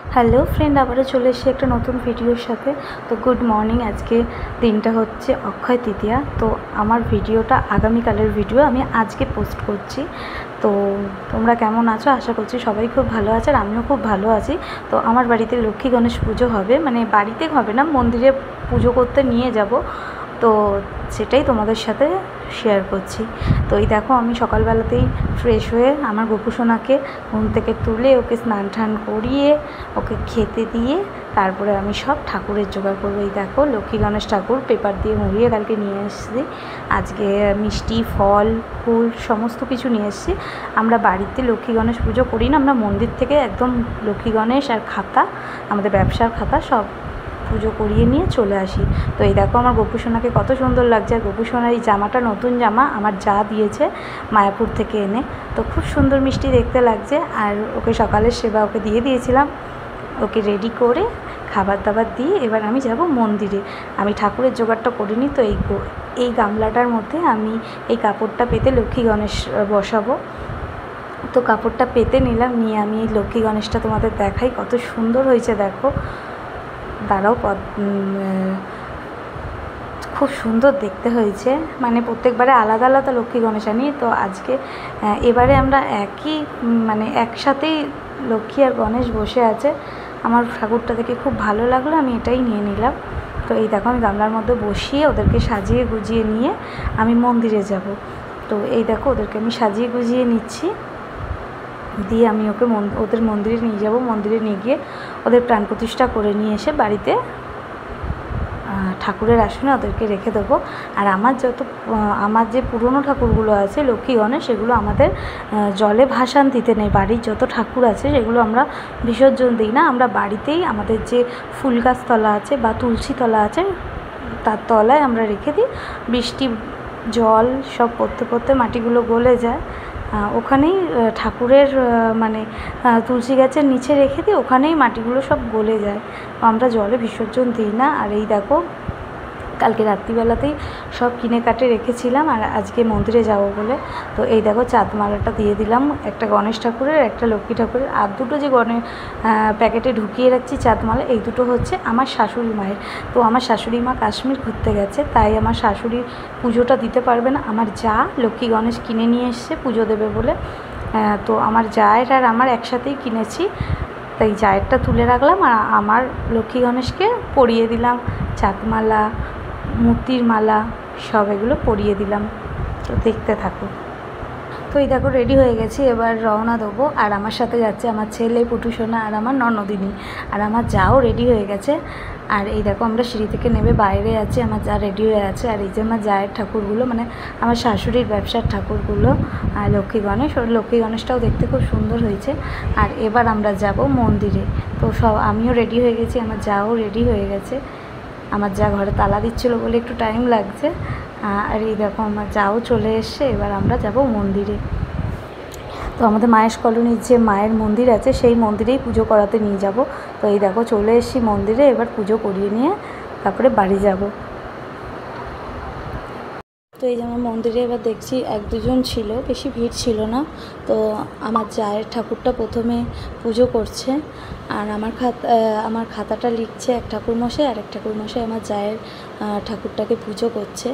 Hello friend, আবারও চলে এসেছি একটা নতুন ভিডিওর সাথে। তো গুড মর্নিং। আজকে দিনটা হচ্ছে অক্ষয় তৃতীয়া। তো আমার ভিডিওটা আগামীকালের ভিডিও আমি আজকে পোস্ট করছি। তো তোমরা কেমন আছো? আশা করছি সবাই খুব ভালো আছে, আর আমিও খুব ভালো আছি। তো আমার বাড়িতে লক্ষ্মী গণেশ পুজো হবে, মানে বাড়িতে হবে না, মন্দিরে পুজো করতে নিয়ে যাব। তো সেটাই তোমাদের সাথে শেয়ার করছি। তো এই দেখো, আমি সকালবেলাতেই ফ্রেশ হয়ে আমার গোপুসোনাকে ঘুম থেকে তুলে ওকে স্নান টান করিয়ে ওকে খেতে দিয়ে তারপরে আমি সব ঠাকুরের জোগাড় করবো। এই দেখো, লক্ষ্মী গণেশ ঠাকুর পেপার দিয়ে মুড়িয়ে কালকে নিয়ে এসেছি। আজকে মিষ্টি, ফল, ফুল সমস্ত কিছু নিয়ে এসেছি। আমরা বাড়িতে লক্ষ্মী গণেশ পুজো করি না, আমরা মন্দির থেকে একদম লক্ষ্মী গণেশ আর খাতা, আমাদের ব্যবসার খাতা সব পুজো করিয়ে নিয়ে চলে আসি। তো এই দেখো, আমার গোপুসোনাকে কত সুন্দর লাগছে। আর গোপুসোনার এই জামাটা নতুন জামা, আমার যা দিয়েছে মায়াপুর থেকে এনে। তো খুব সুন্দর মিষ্টি দেখতে লাগছে। আর ওকে সকালের সেবা ওকে দিয়ে দিয়েছিলাম, ওকে রেডি করে খাবার দাবার দিয়ে এবার আমি যাব মন্দিরে। আমি ঠাকুরের জোগাড়টা করিনি, তো এই গামলাটার মধ্যে আমি এই কাপড়টা পেতে লক্ষ্মী গণেশ বসাবো। তো কাপড়টা পেতে নিলাম, নিয়ে আমি এই লক্ষ্মী গণেশটা তোমাদের দেখাই কত সুন্দর হয়েছে। দেখো, দাঁড়াও, খুব সুন্দর দেখতে হয়েছে। মানে প্রত্যেকবারে আলাদা আলাদা লক্ষ্মী গণেশ আনি, তো আজকে এবারে আমরা একসাথেই লক্ষ্মী আর গণেশ বসে আছে। আমার ঠাকুরটা দেখে খুব ভালো লাগলো, আমি এটাই নিয়ে নিলাম। তো এই দেখো, আমি গামলার মধ্যে বসিয়ে ওদেরকে সাজিয়ে গুজিয়ে নিয়ে আমি মন্দিরে যাব। তো এই দেখো, ওদেরকে আমি সাজিয়ে গুজিয়ে নিচ্ছি, দিয়ে আমি ওদের মন্দিরে নিয়ে যাব। মন্দিরে নিয়ে গিয়ে ওদের প্রাণ প্রতিষ্ঠা করে নিয়ে এসে বাড়িতে ঠাকুরের আসনে ওদেরকে রেখে দেবো। আর আমার যে পুরনো ঠাকুরগুলো আছে লক্ষ্মী গণেশ, সেগুলো আমাদের জলে ভাসান দিতে নেই। বাড়ির যত ঠাকুর আছে সেগুলো আমরা বিসর্জন দিই না, আমরা বাড়িতেই আমাদের যে ফুল গাছতলা আছে বা তুলসী তলা আছে তার তলায় আমরা রেখে দিই। বৃষ্টি জল সব পড়তে পড়তে মাটিগুলো গলে যায়, ওখানেই ঠাকুরের তুলসী গাছের নিচে রেখে দিই, ওখানেই মাটিগুলো সব গলে যায়। আমরা জলে বিসর্জন দিই না। আর এই দেখো, কালকে রাত্রিবেলাতেই সব কিনে কাটে রেখেছিলাম আর আজকে মন্দিরে যাব বলে। তো এই দেখো, চাঁদমালাটা দিয়ে দিলাম, একটা গণেশ ঠাকুরের, একটা লক্ষ্মী ঠাকুরের। আর দুটো যে প্যাকেটে ঢুকিয়ে রাখছি চাঁদমালা, এই দুটো হচ্ছে আমার শাশুড়ি মায়ের। তো আমার শাশুড়ি মা কাশ্মীর ঘুরতে গেছে, তাই আমার শাশুড়ি পুজোটা দিতে পারবে না। আমার যা লক্ষ্মী গণেশ কিনে নিয়ে এসছে পুজো দেবে বলে। তো আমার জায়ের আর আমার একসাথেই কিনেছি, তাই জায়েরটা তুলে রাখলাম আর আমার লক্ষ্মী গণেশকে পরিয়ে দিলাম চাঁদমালা, মূর্তির মালা, সব এগুলো পরিয়ে দিলাম। তো দেখতে থাকো। তো এই দেখো, রেডি হয়ে গেছি, এবার রওনা দেবো। আর আমার সাথে যাচ্ছে আমার ছেলে পুটুসোনা আর আমার ননদিনী, আর আমার যাও রেডি হয়ে গেছে। আর এই দেখো, আমরা সিঁড়ি থেকে নেমে বাইরে আছি, আমার যা রেডি হয়ে আছে। আর এই যে আমার জায়ের ঠাকুরগুলো, মানে আমার শাশুড়ির ব্যবসার ঠাকুরগুলো, আর লক্ষ্মী গণেশ, ওর লক্ষ্মী গণেশটাও দেখতে খুব সুন্দর হয়েছে। আর এবার আমরা যাব মন্দিরে। তো আমিও রেডি হয়ে গেছি, আমার যাও রেডি হয়ে গেছে। আমার যা ঘরে তালা দিচ্ছিলো বলে একটু টাইম লাগছে। আর এই দেখো, আমার যাও চলে এসছে। এবার আমরা যাব মন্দিরে। তো আমাদের মায়ের কলোনির যে মায়ের মন্দির আছে সেই মন্দিরেই পুজো করাতে নিয়ে যাব। তো এই দেখো, চলে এসেছি মন্দিরে, এবার পুজো করিয়ে নিয়ে তারপরে বাড়ি যাব। তো এই যে আমার মন্দিরে এবার দেখছি 1-2 জন ছিল, বেশি ভিড় ছিল না। তো আমার জায়ের ঠাকুরটা প্রথমে পুজো করছে, আর আমার খাতাটা লিখছে এক ঠাকুরমশাই, আর এক ঠাকুরমশাই আমার জায়ের ঠাকুরটাকে পুজো করছে।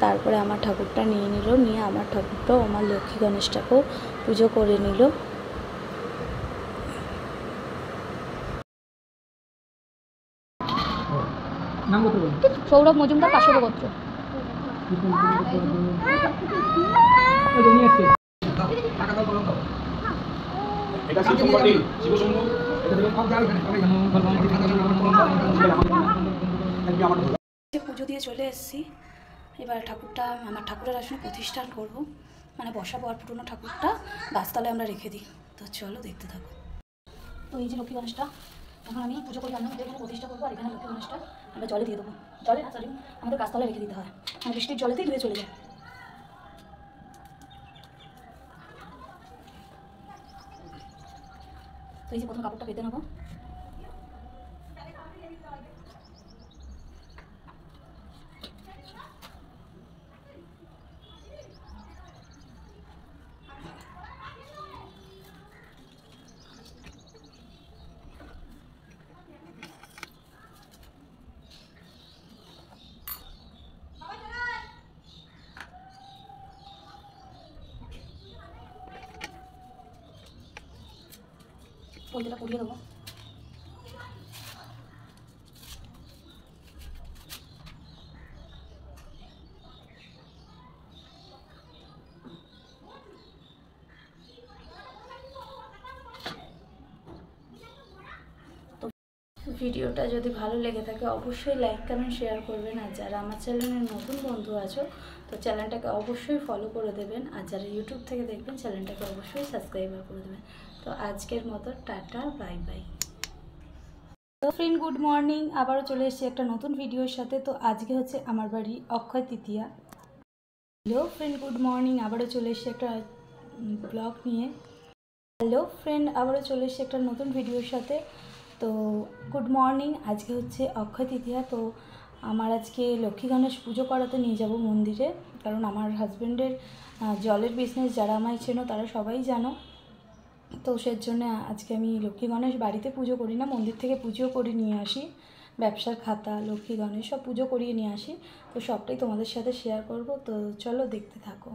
তারপরে আমার ঠাকুরটা নিয়ে নিল, নিয়ে আমার ঠাকুরটাও আমার লক্ষ্মী গণেশটাকেও পুজো করে নিল। সৌরভ মজুমদার, পার্শ্বদ গোত্র। পুজো দিয়ে চলে এসেছি, এবার আমার ঠাকুরের আসনে প্রতিষ্ঠান করব, মানে বসাবো। আর পুরোনো ঠাকুরটা গাছতলায় আমরা রেখে দিই। তো চলো দেখতে থাকো। তো এই যে লক্ষ্মী গণেশটা এখন আমি পুজো করি, আমি এখানে প্রতিষ্ঠা করবো। আর এখানে লক্ষ্মী গণেশটা আমরা জলে দিয়ে দেবো, আমাদের গাছতলায় রেখে দিতে হয়, বৃষ্টির জলেতেই ধুয়ে চলে যায়। তো এই যে প্রথম কাপড়টা পেতে নেবো। বইটা পড়িয়ে দেবো। ভিডিওটা যদি ভালো লেগে থাকে অবশ্যই লাইক কমেন্ট শেয়ার করবেন, আর যারা আমার চ্যানেলের নতুন বন্ধু আছো তো চ্যানেলটাকে অবশ্যই ফলো করে দেবেন, আর যারা ইউটিউব থেকে দেখবেন চ্যানেলটাকে অবশ্যই সাবস্ক্রাইব করে দেবেন। তো আজকের মতো টাটা, বাই বাই। তো ফ্রেন্ড, গুড মর্নিং, আবারও চলে এসেছি একটা নতুন ভিডিওর সাথে। তো আজকে হচ্ছে আমার বাড়ি Akshaya Tritiya. Hello friend, good morning, আবারও চলে এসেছি একটা ব্লগ নিয়ে। হ্যালো ফ্রেন্ড, আবারও চলে এসেছি একটা নতুন ভিডিওর সাথে। তো গুড মর্নিং, আজকে হচ্ছে অক্ষয় তৃতীয়া। তো আমার আজকে লক্ষ্মী গণেশ পুজো করাতে নিয়ে যাব মন্দিরে, কারণ আমার হাজব্যান্ডের জলের বিজনেস, যারা আমায় চেনো তারা সবাই জানো। তো সেই জন্য আজকে আমি লক্ষ্মী গণেশ বাড়িতে পুজো করি না, মন্দির থেকে পুজো করে নিয়ে আসি, ব্যবসার খাতা, লক্ষ্মী গণেশ সব পুজো করিয়ে নিয়ে আসি। তো সবটাই তোমাদের সাথে শেয়ার করব, তো চলো দেখতে থাকো।